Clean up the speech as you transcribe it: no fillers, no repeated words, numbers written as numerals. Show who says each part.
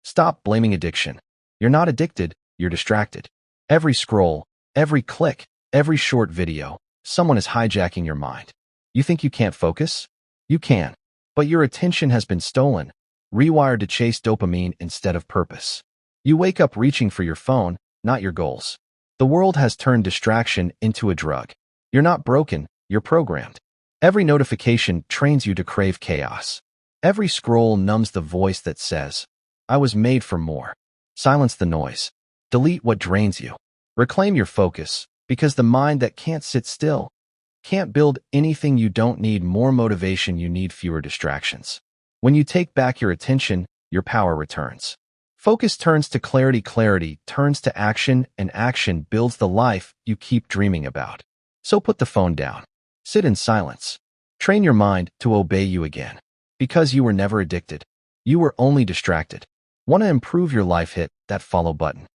Speaker 1: Stop blaming addiction. You're not addicted, you're distracted. Every scroll, every click, every short video, someone is hijacking your mind. You think you can't focus? You can. But your attention has been stolen, rewired to chase dopamine instead of purpose. You wake up reaching for your phone, not your goals. The world has turned distraction into a drug. You're not broken, you're programmed. Every notification trains you to crave chaos. Every scroll numbs the voice that says, I was made for more. Silence the noise. Delete what drains you. Reclaim your focus, because the mind that can't sit still can't build anything. You don't need more motivation, you need fewer distractions. When you take back your attention, your power returns. Focus turns to clarity, clarity turns to action, and action builds the life you keep dreaming about. So put the phone down. Sit in silence. Train your mind to obey you again. Because you were never addicted. You were only distracted. Want to improve your life? Hit that follow button.